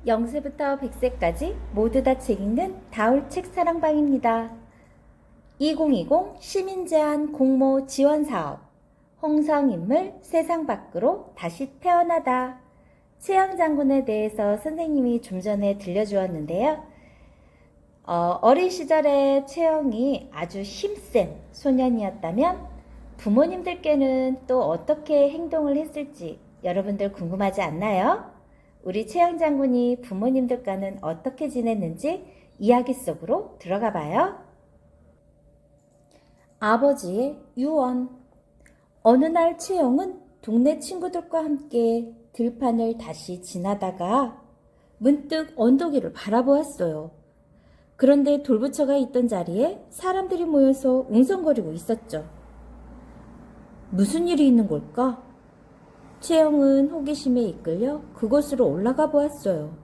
0세부터 100세까지 모두 다 책 읽는 다울 책사랑방입니다. 2020 시민제한 공모 지원사업 홍성인물 세상 밖으로 다시 태어나다. 최영 장군에 대해서 선생님이 좀 전에 들려주었는데요. 어린 시절에 최영이 아주 힘센 소년이었다면 부모님들께는 또 어떻게 행동을 했을지 여러분들 궁금하지 않나요? 우리 최영 장군이 부모님들과는 어떻게 지냈는지 이야기 속으로 들어가 봐요. 아버지의 유언. 어느 날 최영은 동네 친구들과 함께 들판을 다시 지나다가 문득 언덕 위를 바라보았어요. 그런데 돌부처가 있던 자리에 사람들이 모여서 웅성거리고 있었죠. 무슨 일이 있는 걸까? 최영은 호기심에 이끌려 그곳으로 올라가 보았어요.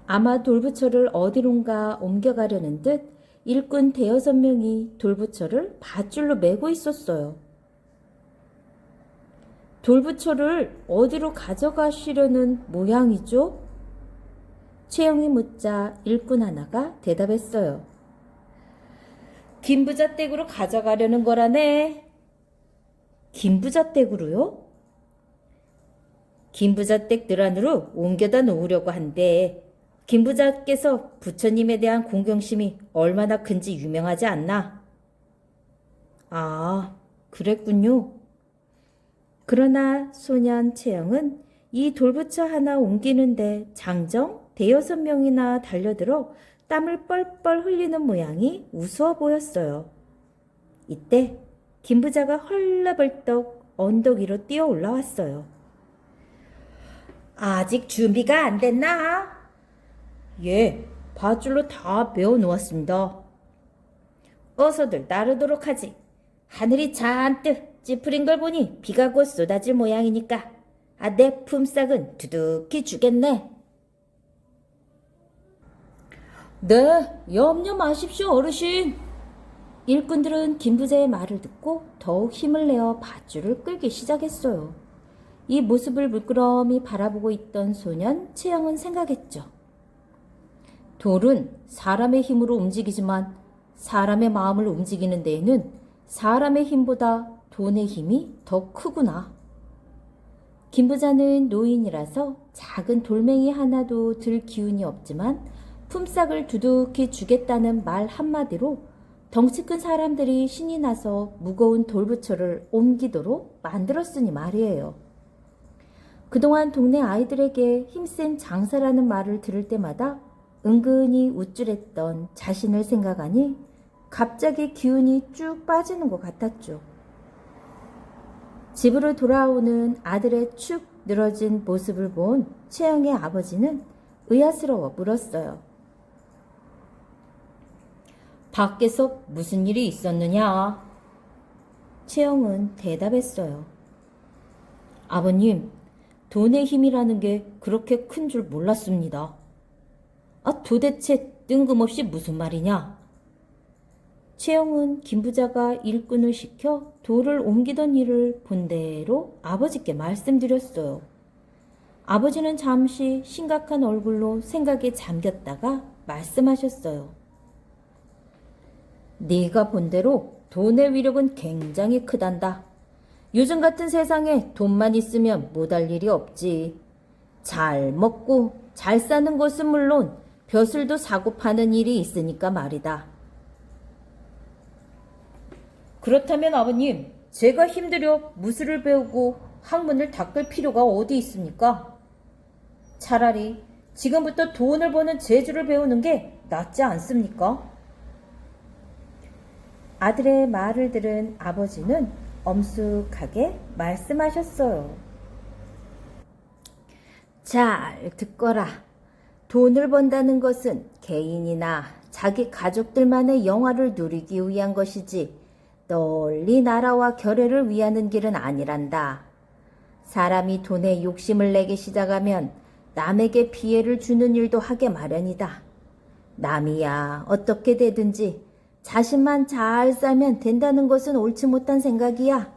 아마 돌부처를 어디론가 옮겨가려는 듯 일꾼 대여섯 명이 돌부처를 밧줄로 메고 있었어요. 돌부처를 어디로 가져가시려는 모양이죠? 최영이 묻자 일꾼 하나가 대답했어요. 김부자 댁으로 가져가려는 거라네. 김부자 댁으로요? 김부자 댁 늘 안으로 옮겨다 놓으려고 한대. 김부자께서 부처님에 대한 공경심이 얼마나 큰지 유명하지 않나? 아, 그랬군요. 그러나 소년 최영은 이 돌부처 하나 옮기는데 장정 대여섯 명이나 달려들어 땀을 뻘뻘 흘리는 모양이 우스워 보였어요. 이때 김부자가 헐레벌떡 언덕 위로 뛰어 올라왔어요. 아직 준비가 안 됐나? 예, 밧줄로 다 메어 놓았습니다. 어서들 나르도록 하지. 하늘이 잔뜩 찌푸린 걸 보니 비가 곧 쏟아질 모양이니까 내 품삯은 두둑히 주겠네. 네, 염려 마십시오 어르신. 일꾼들은 김부자의 말을 듣고 더욱 힘을 내어 밧줄을 끌기 시작했어요. 이 모습을 물끄러미 바라보고 있던 소년 최영은 생각했죠. 돌은 사람의 힘으로 움직이지만 사람의 마음을 움직이는 데에는 사람의 힘보다 돈의 힘이 더 크구나. 김부자는 노인이라서 작은 돌멩이 하나도 들 기운이 없지만 품삯을 두둑히 주겠다는 말 한마디로 덩치 큰 사람들이 신이 나서 무거운 돌부처를 옮기도록 만들었으니 말이에요. 그동안 동네 아이들에게 힘센 장사라는 말을 들을 때마다 은근히 우쭐했던 자신을 생각하니 갑자기 기운이 쭉 빠지는 것 같았죠. 집으로 돌아오는 아들의 축 늘어진 모습을 본 최영의 아버지는 의아스러워 물었어요. 밖에서 무슨 일이 있었느냐? 최영은 대답했어요. 아버님, 돈의 힘이라는 게 그렇게 큰 줄 몰랐습니다. 도대체 뜬금없이 무슨 말이냐? 최영은 김부자가 일꾼을 시켜 돌을 옮기던 일을 본대로 아버지께 말씀드렸어요. 아버지는 잠시 심각한 얼굴로 생각에 잠겼다가 말씀하셨어요. 네가 본대로 돈의 위력은 굉장히 크단다. 요즘 같은 세상에 돈만 있으면 못할 일이 없지. 잘 먹고 잘 사는 것은 물론 벼슬도 사고 파는 일이 있으니까 말이다. 그렇다면 아버님, 제가 힘들여 무술을 배우고 학문을 닦을 필요가 어디 있습니까? 차라리 지금부터 돈을 버는 재주를 배우는 게 낫지 않습니까? 아들의 말을 들은 아버지는 엄숙하게 말씀하셨어요. 잘 듣거라. 돈을 번다는 것은 개인이나 자기 가족들만의 영화를 누리기 위한 것이지 널리 나라와 결애를 위하는 길은 아니란다. 사람이 돈에 욕심을 내기 시작하면 남에게 피해를 주는 일도 하게 마련이다. 남이야 어떻게 되든지 자신만 잘 살면 된다는 것은 옳지 못한 생각이야.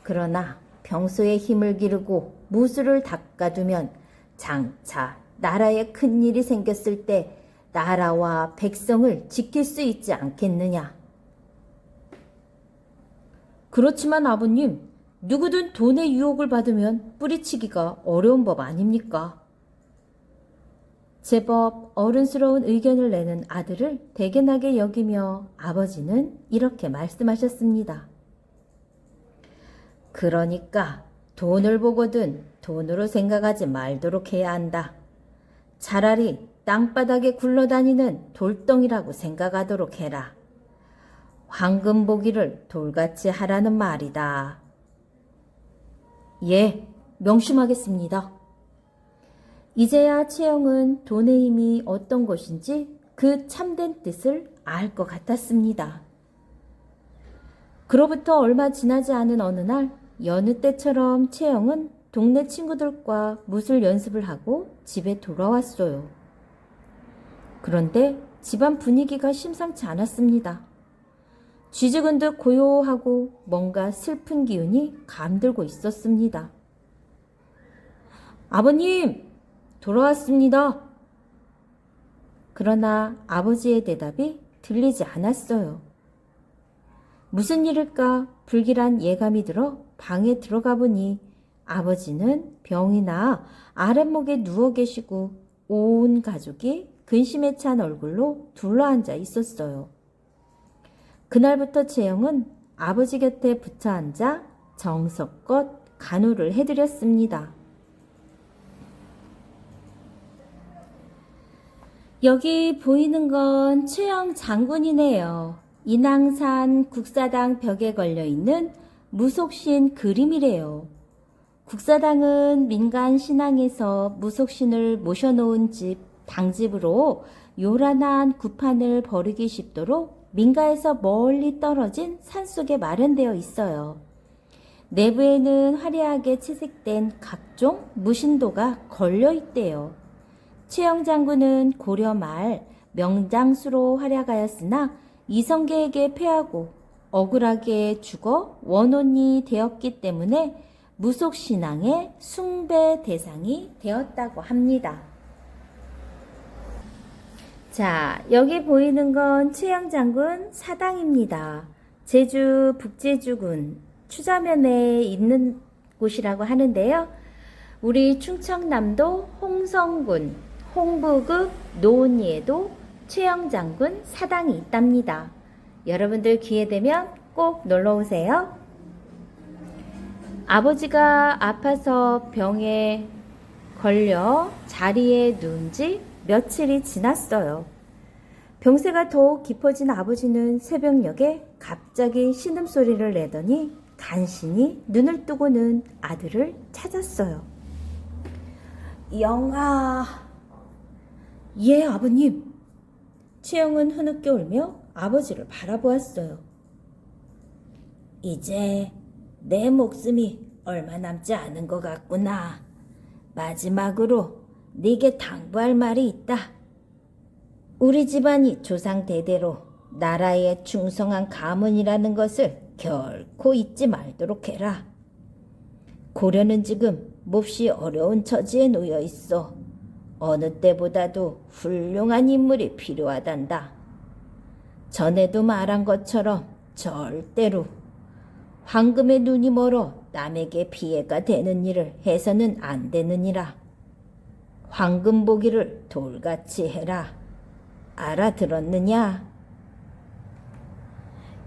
그러나 평소에 힘을 기르고 무술을 닦아두면 장차 나라에 큰일이 생겼을 때 나라와 백성을 지킬 수 있지 않겠느냐. 그렇지만 아버님, 누구든 돈의 유혹을 받으면 뿌리치기가 어려운 법 아닙니까? 제법 어른스러운 의견을 내는 아들을 대견하게 여기며 아버지는 이렇게 말씀하셨습니다. 그러니까 돈을 보거든 돈으로 생각하지 말도록 해야 한다. 차라리 땅바닥에 굴러다니는 돌덩이라고 생각하도록 해라. 황금 보기를 돌같이 하라는 말이다. 예, 명심하겠습니다. 이제야 채영은 돈의 힘이 어떤 것인지 그 참된 뜻을 알 것 같았습니다. 그로부터 얼마 지나지 않은 어느 날 여느 때처럼 채영은 동네 친구들과 무술 연습을 하고 집에 돌아왔어요. 그런데 집안 분위기가 심상치 않았습니다. 쥐죽은 듯 고요하고 뭔가 슬픈 기운이 감돌고 있었습니다. 아버님, 돌아왔습니다. 그러나 아버지의 대답이 들리지 않았어요. 무슨 일일까 불길한 예감이 들어 방에 들어가 보니 아버지는 병이 나 아랫목에 누워 계시고 온 가족이 근심에 찬 얼굴로 둘러앉아 있었어요. 그날부터 채영은 아버지 곁에 붙어 앉아 정성껏 간호를 해드렸습니다. 여기 보이는 건 최영 장군이네요. 인왕산 국사당 벽에 걸려있는 무속신 그림이래요. 국사당은 민간 신앙에서 무속신을 모셔놓은 집, 당집으로 요란한 구판을 벌이기 쉽도록 민가에서 멀리 떨어진 산속에 마련되어 있어요. 내부에는 화려하게 채색된 각종 무신도가 걸려있대요. 최영 장군은 고려 말 명장수로 활약하였으나 이성계에게 패하고 억울하게 죽어 원혼이 되었기 때문에 무속신앙의 숭배 대상이 되었다고 합니다. 자, 여기 보이는 건 최영 장군 사당입니다. 제주 북제주군 추자면에 있는 곳이라고 하는데요. 우리 충청남도 홍성군 홍부읍 노은리에도 최영 장군 사당이 있답니다. 여러분들 기회 되면 꼭 놀러 오세요. 아버지가 아파서 병에 걸려 자리에 누운 지 며칠이 지났어요. 병세가 더욱 깊어진 아버지는 새벽녘에 갑자기 신음소리를 내더니 간신히 눈을 뜨고는 아들을 찾았어요. 영아. 예, 아버님. 채영은 흐느껴 울며 아버지를 바라보았어요. 이제 내 목숨이 얼마 남지 않은 것 같구나. 마지막으로 네게 당부할 말이 있다. 우리 집안이 조상 대대로 나라에 충성한 가문이라는 것을 결코 잊지 말도록 해라. 고려는 지금 몹시 어려운 처지에 놓여 있어. 어느 때보다도 훌륭한 인물이 필요하단다. 전에도 말한 것처럼 절대로 황금의 눈이 멀어 남에게 피해가 되는 일을 해서는 안 되느니라. 황금 보기를 돌같이 해라. 알아들었느냐?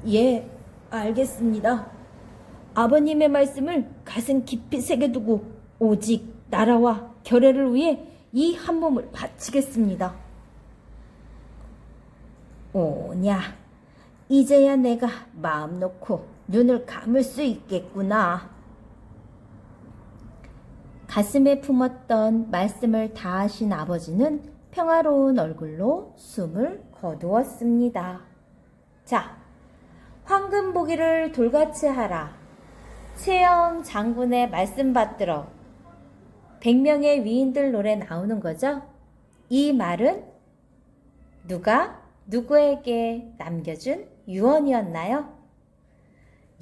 예, 알겠습니다. 아버님의 말씀을 가슴 깊이 새겨두고 오직 나라와 결애를 위해 이 한 몸을 바치겠습니다. 오냐, 이제야 내가 마음 놓고 눈을 감을 수 있겠구나. 가슴에 품었던 말씀을 다하신 아버지는 평화로운 얼굴로 숨을 거두었습니다. 자, 황금 보기를 돌같이 하라. 최영 장군의 말씀 받들어 100명의 위인들 노래 나오는 거죠. 이 말은 누가 누구에게 남겨준 유언이었나요?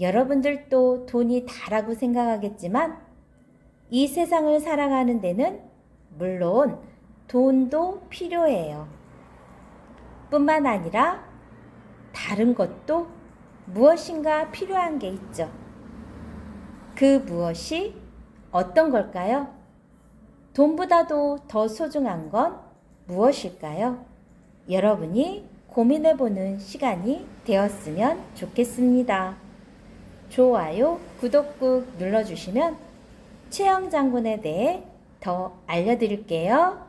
여러분들도 돈이 다라고 생각하겠지만 이 세상을 살아가는 데는 물론 돈도 필요해요. 뿐만 아니라 다른 것도 무엇인가 필요한 게 있죠. 그 무엇이 어떤 걸까요? 돈보다도 더 소중한 건 무엇일까요? 여러분이 고민해보는 시간이 되었으면 좋겠습니다. 좋아요, 구독 꾹 눌러주시면 최영 장군에 대해 더 알려드릴게요.